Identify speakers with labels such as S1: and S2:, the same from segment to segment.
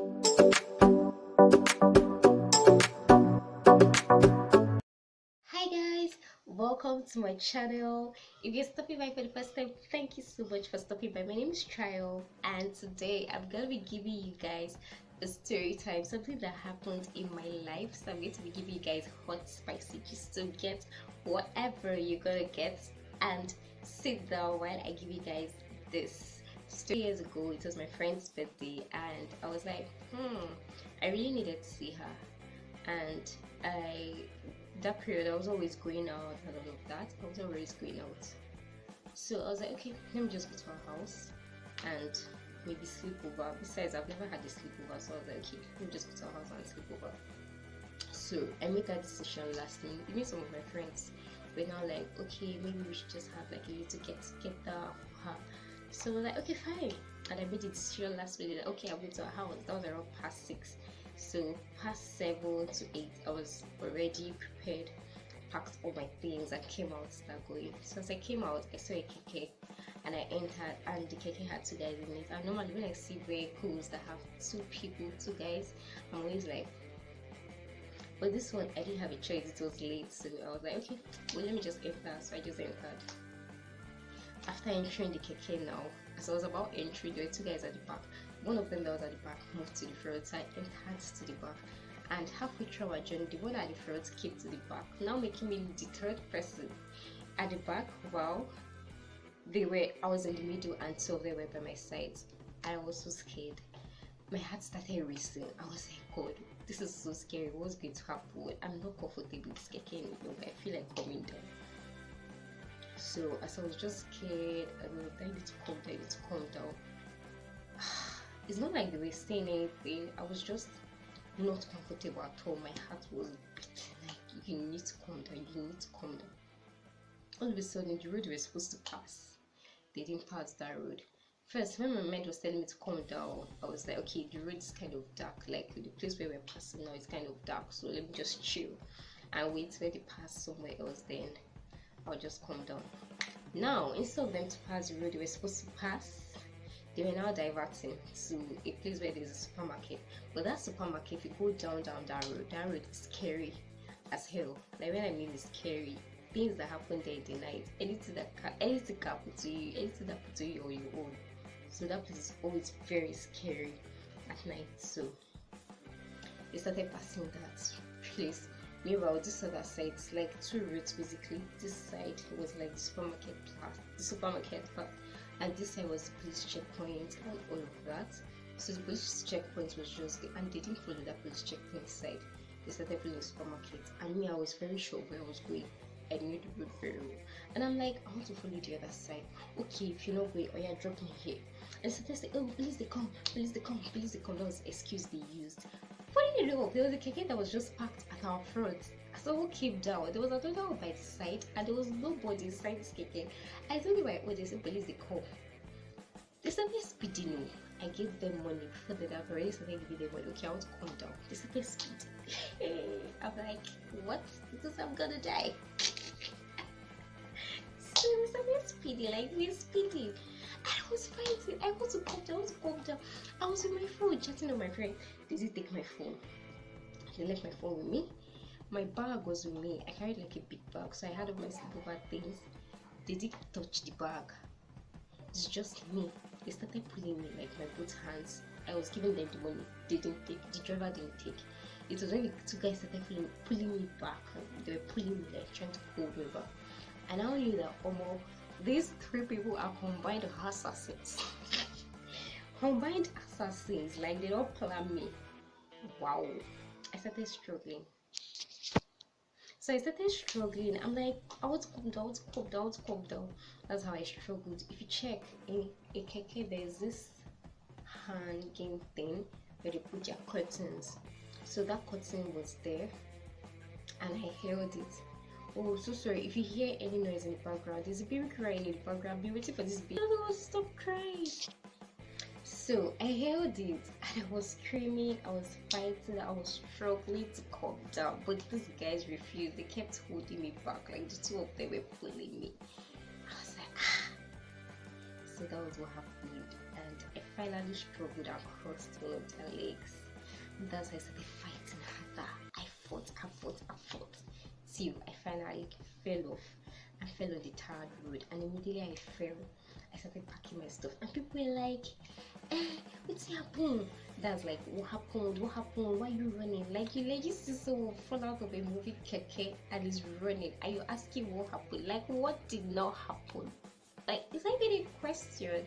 S1: Hi guys, welcome to my channel. If you're stopping by for the first time, thank you so much for stopping by. My name is Trial, and today I'm gonna be giving you guys a story time, something that happened in my life. So I'm going to be giving you guys hot spicy just to get whatever you're gonna get, and sit down while I give you guys this. 2 years ago, it was my friend's birthday, and I was like, I really needed to see her. And I that period I was always going out and all of that. I was always going out. So I was like, okay, let me just go to her house and maybe sleep over. Besides, I've never had a sleepover, so I was like, okay, let me just go to her house and sleep over. So I made that decision last minute. Even some of my friends were now like, okay, maybe we should just have like a little get together for her. So I was like, okay, fine. And I made the decision last minute that okay, I'll go to her house. That was around past 6. So past 7 to 8, I was already prepared, packed all my things, and came out to start going. So as I came out, I saw a keke, and I entered, and the keke had 2 guys in it. And normally when I see vehicles that have 2 people, 2 guys, I'm always like, but this one I didn't have a choice. It was late, so I was like, okay, well let me just enter. So I just entered. After entering the keke now, as I was about entering, there were 2 guys at the back. One of them that was at the back moved to the front, so I entered to the back. And halfway through our journey, the one at the front came to the back, now making me the 3rd person at the back. Wow, I was in the middle, and 2 of them were by my side. I was so scared. My heart started racing. I was like, God, this is so scary. What's going to happen? I'm not comfortable with this keke anymore. I feel like coming down. So as I was just scared, I was like, I need to calm down, I need to calm down. It's not like they were saying anything. I was just not comfortable at all. My heart was beating. Like, you need to calm down, you need to calm down. All of a sudden, the road we were supposed to pass, they didn't pass that road. First, when my mind was telling me to calm down, I was like, okay, the road is kind of dark. Like, the place where we're passing now is kind of dark, so let me just chill and wait when they pass somewhere else, then I'll just calm down. Now, instead of them to pass the road they were supposed to pass, they were now diverting to a place where there's a supermarket. But that supermarket, if you go down that road is scary as hell. Like, when I mean it's scary, things that happen there in the night, anything can happen to you, anything that happen to you on your own. So that place is always very scary at night. So they started passing that place. Meanwhile, this other side, it's like 2 routes basically. This side was like the supermarket part, and this side was the police checkpoint and all of that. So the police checkpoint was just there, and they didn't follow that police checkpoint side. They started following the supermarket, and me, I was very sure where I was going. I knew the road very well, and I'm like, I want to follow the other side. Okay, if you're not going, oh yeah, drop me here. And so they say, oh, police they come, police they come, police they come. That was the excuse they used. Funny enough, there was a keke that was just parked at our front. Someone came down. There was another one by the side, and there was nobody inside this keke. I told you when they said police they come. They started speeding. I gave them money before that. I've already started giving them money. Okay, I want to calm down. They started speeding. I'm like, what? Because I'm gonna die. So they started speeding, like we're speeding. I was fighting. I want to calm down. I want to calm down. I was with my phone, chatting on my friend. They did take my phone. They left my phone with me. My bag was with me. I carried like a big bag, so I had all my sleepover things. They didn't touch the bag. It's just me. They started pulling me like my both hands. I was giving them the money. They didn't take. The driver didn't take. It was when the 2 guys started pulling me back. They were pulling me, like trying to hold me back. And I knew that these 3 people are combined assassins. Combined assassins. Like, they don't plan me. Wow. I started struggling. So I started struggling. I'm like, I want to calm down, I want to calm down, I want to calm down. That's how I struggled. If you check in a keke, there's this hanging thing where they put their curtains. So that curtain was there, and I held it. Oh, so sorry if you hear any noise in the background. There's a baby crying in the background. Be waiting for this baby. I don't want to stop crying. So I held it, and I was screaming, I was fighting, I was struggling to calm down, but these guys refused. They kept holding me back, like the 2 of them were pulling me. I was like, ah. So that was what happened, and I finally struggled and crossed one of their legs. That's why I started fighting harder. I fought till I finally fell off. I fell on the tarred road, and immediately I fell. I started packing my stuff, and people were like, what's happened? That's like, what happened? What happened? Why are you running? Like, you like, you see someone fall out of a movie keke and is running, and you asking what happened? Like, what did not happen? Like, it's not even a question.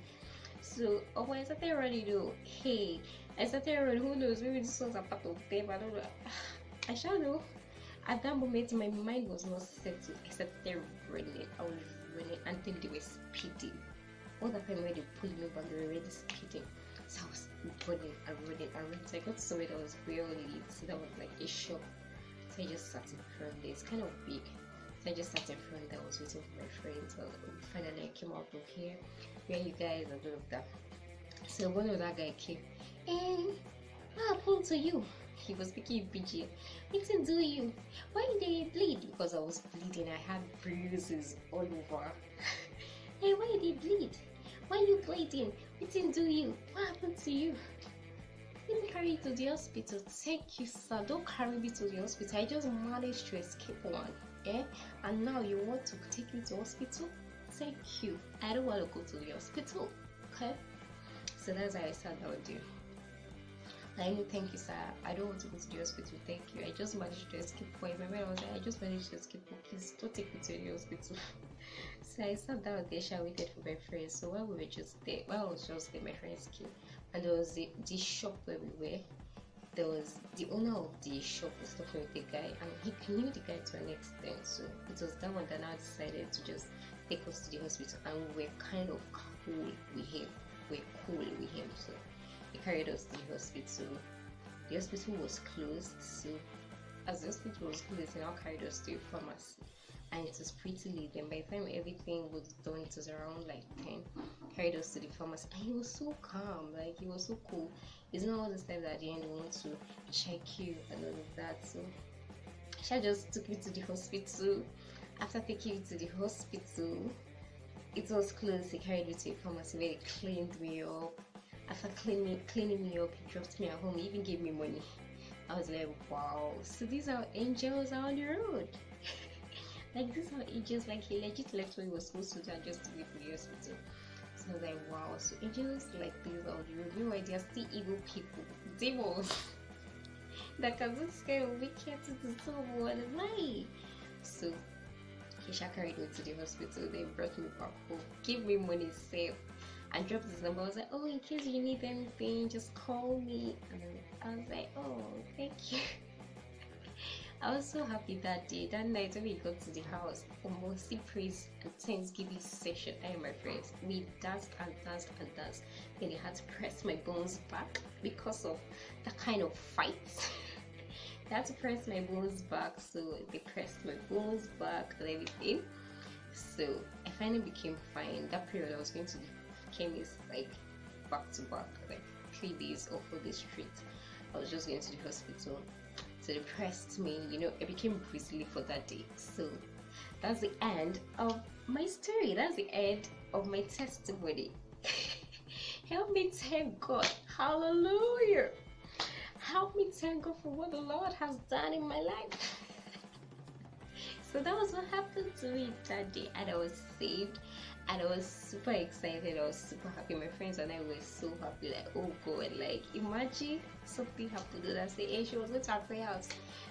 S1: So, when I started running, though, hey, I started running. Who knows? Maybe this was a part of them. I don't know. I shall know. At that moment, my mind was not settled. I started running. I was running until they were speeding. All the time when they pulled me over, they were already speeding. So I was running and running and running. So I got to somewhere that was really lit. So that was like a shop. So I just sat in front there. It's kind of big. So I just sat in front there. I was waiting for my friends. So finally I came out of here. Where you guys and all of that. So one of that guy came. And what happened to you? He was speaking PG. What did do you? Why did you bleed? Because I was bleeding. I had bruises all over. Hey, why did you bleed? Why are you bleeding? What did do you? What happened to you? Let me carry you to the hospital. Thank you, sir. Don't carry me to the hospital. I just managed to escape one. Eh? And now you want to take me to hospital? Thank you. I don't want to go to the hospital. Okay? So that's how I sat down there. I know, thank you, sir. I don't want to go to the hospital. Thank you. I just managed to escape. For my mind, I was like, I just managed to escape. Please don't take me to the hospital. So I sat down there, I waited for my friends. So while we were just there, while I was just there, my friends came, and there was the shop where we were. There was the owner of the shop was talking with the guy, and he knew the guy to an extent. So it was that one that now decided to just take us to the hospital, and we were kind of cool with him. We were cool with him, so he carried us to the hospital. The hospital was closed, so as the hospital was closed, he now carried us to a pharmacy. And it was pretty late. And by the time everything was done, it was around like 10. Carried us to the pharmacy, and he was so calm, like he was so cool. It's not all the time that at the end they want to check you and all of that. So she just took me to the hospital. After taking me to the hospital, it was closed. He carried me to a pharmacy where he cleaned me up. After cleaning me up, he dropped me at home. He even gave me money. I was like, wow. So these are angels on the road. Like, these are angels. Like, he legit left what he was supposed to do and just to wait for the hospital. So I was like, wow. So angels like these are on the road. Meanwhile, they are still evil people, demons that can do this kind of wicked to someone. Why? So Keisha carried me to the hospital. They brought me back home, gave me money safe, and dropped his number. I was like, oh, in case you need anything, just call me. And I was like, oh, thank you. I was so happy that day. That night when we got to the house for mercy praise and Thanksgiving session, I and my friends, we danced and danced and danced. Then they had to press my bones back because of that kind of fight. They had to press my bones back, so they pressed my bones back and everything. So I finally became fine. That period I was going to the chemist like back to back, like 3 days or 4 days straight. I was just going to the hospital. So they pressed me, I became grizzly for that day. So that's the end of my story. That's the end of my testimony. Help me thank God. Hallelujah. Help me thank God for what the Lord has done in my life. So that was what happened to me that day, and I was saved, and I was super excited. I was super happy. My friends and I were so happy, like, oh God, like imagine something happened and I say, hey, she was going to her prayer house.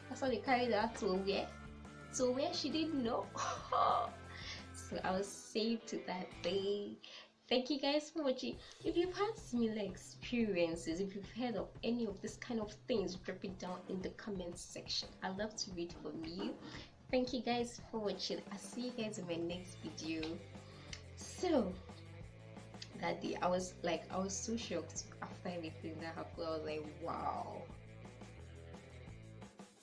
S1: That's how they carried her to where she didn't know. So I was saved to that day. Thank you guys for watching. If you've had similar experiences, if you've heard of any of this kind of things, drop it down in the comment section. I'd love to read from you. Thank you guys for watching. I'll see you guys in my next video. So that day I was so shocked after everything that happened. I was like, wow.